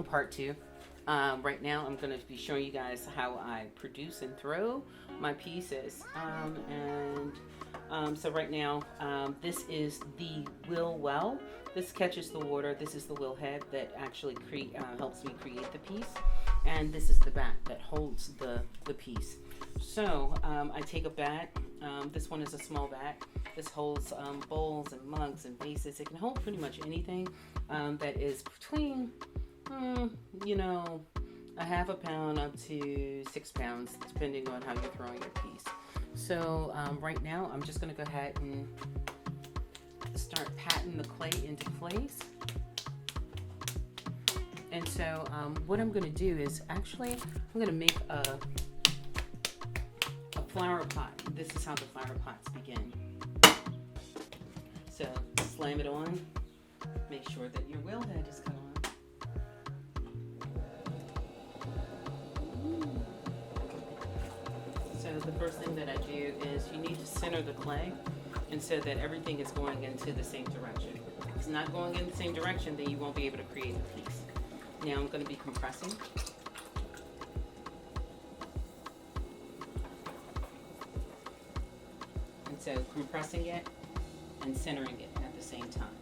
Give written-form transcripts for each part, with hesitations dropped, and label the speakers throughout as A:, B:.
A: part two. Right now I'm going to be showing you guys how I produce and throw my pieces. So right now, this is the wheel well. This catches the water. This is the wheel head that actually helps me create the piece. And this is the bat that holds the piece. So I take a bat. This one is a small bat. This holds bowls and mugs and vases. It can hold pretty much anything that is between, a half a pound up to 6 pounds, depending on how you're throwing your piece. So right now, I'm just going to go ahead and start patting the clay into place. And so what I'm going to do is actually, I'm going to make a flower pot. This is how the flower pots begin. So slam it on. Make sure that your wheel head is on. So the first thing that I do is you need to center the clay, and so that everything is going into the same direction. If it's not going in the same direction, then you won't be able to create the piece. Now I'm going to be compressing. And so compressing it and centering it at the same time.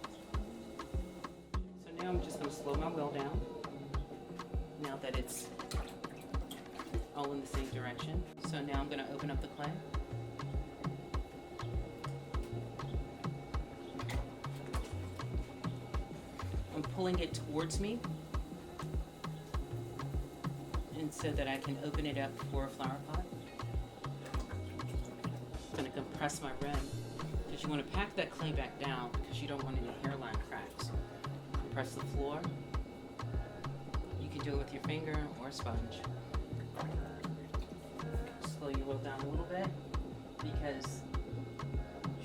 A: So now I'm just going to slow my wheel down, now that it's all in the same direction. So now I'm going to open up the clay. I'm pulling it towards me, and so that I can open it up for a flower pot. I'm going to compress my rim, because you want to pack that clay back down because you don't want any hairline cracks. Compress the floor. You can do it with your finger or a sponge. Slow your wheel down a little bit, because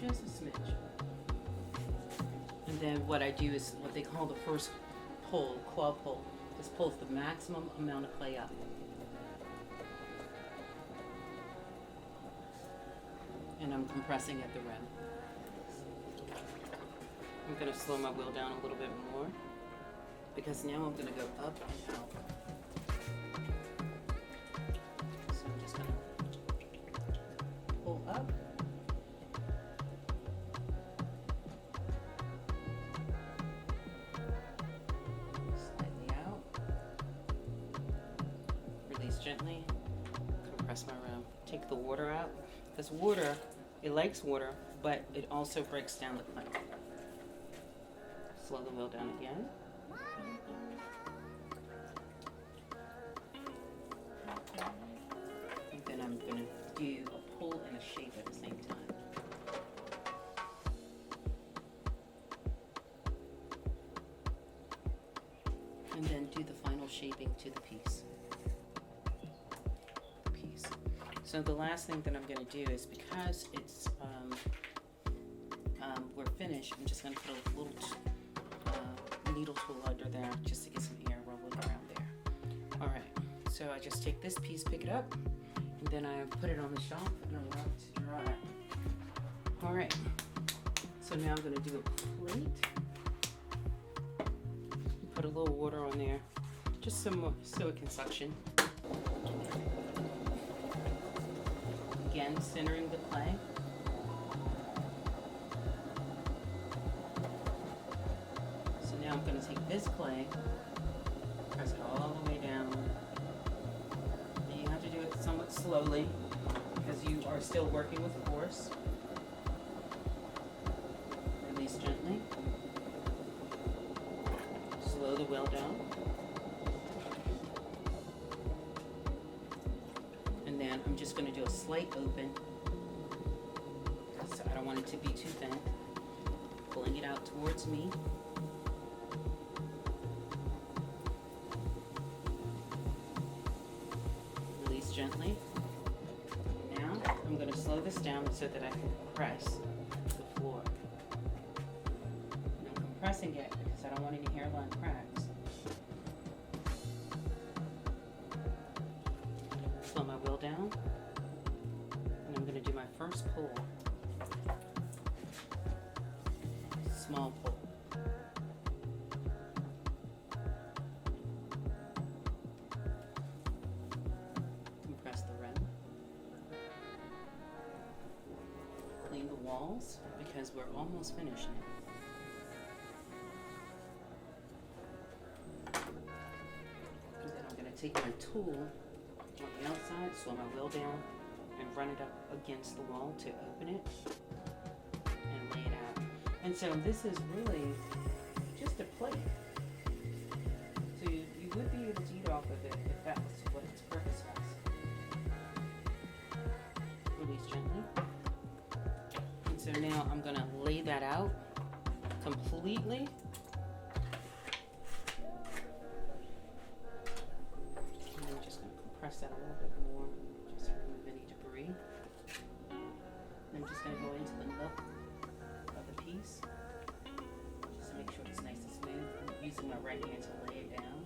A: just a smidge. And then what I do is what they call the first pull, claw pull. This pulls the maximum amount of clay up. And I'm compressing at the rim. I'm going to slow my wheel down a little bit more, because now I'm going to go up and out. So I'm just going to pull up. Slightly out. Release gently. Compress my rim. Take the water out. Because water, it likes water, but it also breaks down the clay. Slow the wheel down again. And then I'm going to do a pull and a shape at the same time. And then do the final shaping to the piece. So the last thing that I'm going to do is, because it's we're finished, I'm just going to put a little needle tool under there just to get some air rolling around there. All right, so I just take this piece, pick it up, and then I put it on the shelf and allow it to dry. All right, so now I'm going to do a plate. Put a little water on there, just some more so it can suction. Again, centering the clay. So now I'm going to take this clay, press it all the way down. And you have to do it somewhat slowly, because you are still working with force. Release gently. Slow the wheel down. And then I'm just going to do a slight open, so I don't want it to be too thin. Pulling it out towards me. Release gently. Now I'm going to slow this down so that I can compress the floor. And I'm compressing it because I don't want any hairline cracks. Slow my wheel down, and I'm going to do my first pull. Small pull. walls because we're almost finished now. And then I'm going to take my tool on the outside, slow my wheel down, and run it up against the wall to open it and lay it out. And so this is really just a plate. So you would be able to eat off of it if that was what its purpose was. Release gently. And so now I'm going to lay that out completely. And I'm just going to compress that a little bit more just to remove any debris. I'm just going to go into the nook of the piece just to make sure it's nice and smooth. I'm using my right hand to lay it down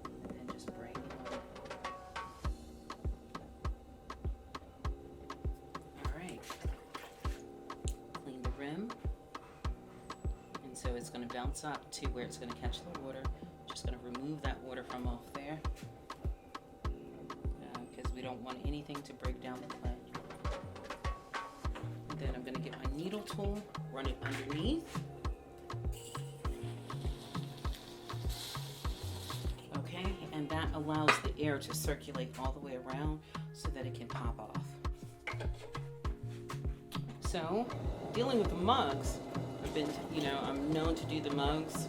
A: and then just braiding on it. Alright. Clean the rim. And so it's going to bounce up to where it's going to catch the water. Just going to remove that water from off there because we don't want anything to break down the clay. And then I'm going to get my needle tool, run it underneath. Okay, and that allows the air to circulate all the way around so that it can pop off. So, dealing with the mugs, I'm known to do the mugs.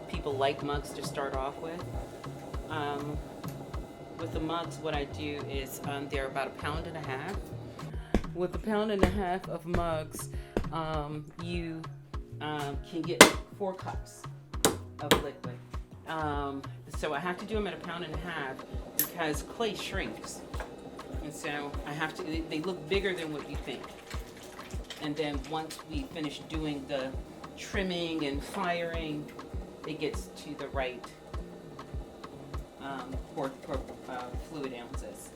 A: People like mugs to start off with. With the mugs, what I do is they're about 1.5 pounds. With 1.5 pounds of mugs, you can get 4 cups of liquid. So I have to do them at 1.5 pounds because clay shrinks. And so they look bigger than what you think. And then once we finish doing the trimming and firing, it gets to the right fluid ounces.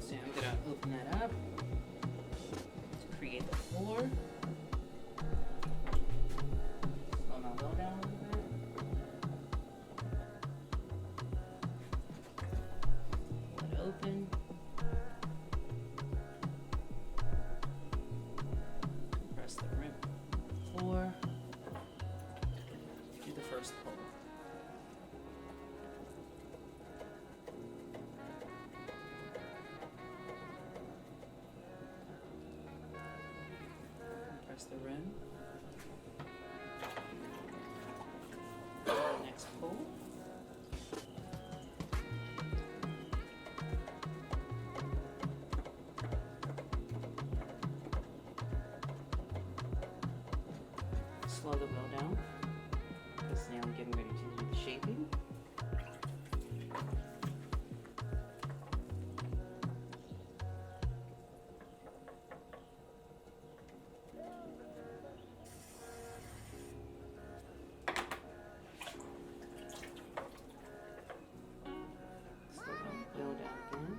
A: So I'm going to open that up to create the floor. Slow my wheel down a little bit. Let it open. Press the rim floor. Do the first pull. Press the rim. Next pull. Slow the wheel down because now I'm getting ready to do the shaping. Slow the wheel down again.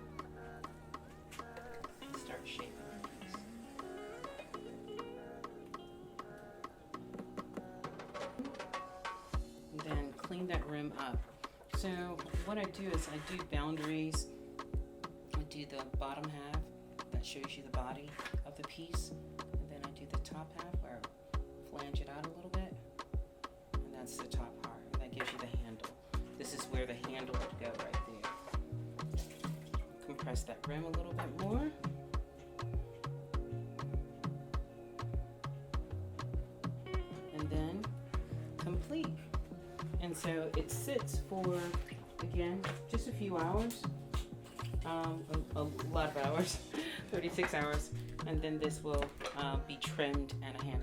A: And start shaping. Then clean that rim up. So what I do is I do boundaries. I do the bottom half that shows you the body of the piece, and then I do the top half where I flange it out a little bit, and that's the top part. And that gives you the handle. This is where the handle would go right there. Compress that rim a little bit more. And then complete. And so it sits for, again, just a few hours, a lot of hours, 36 hours, and then this will be trimmed and handled.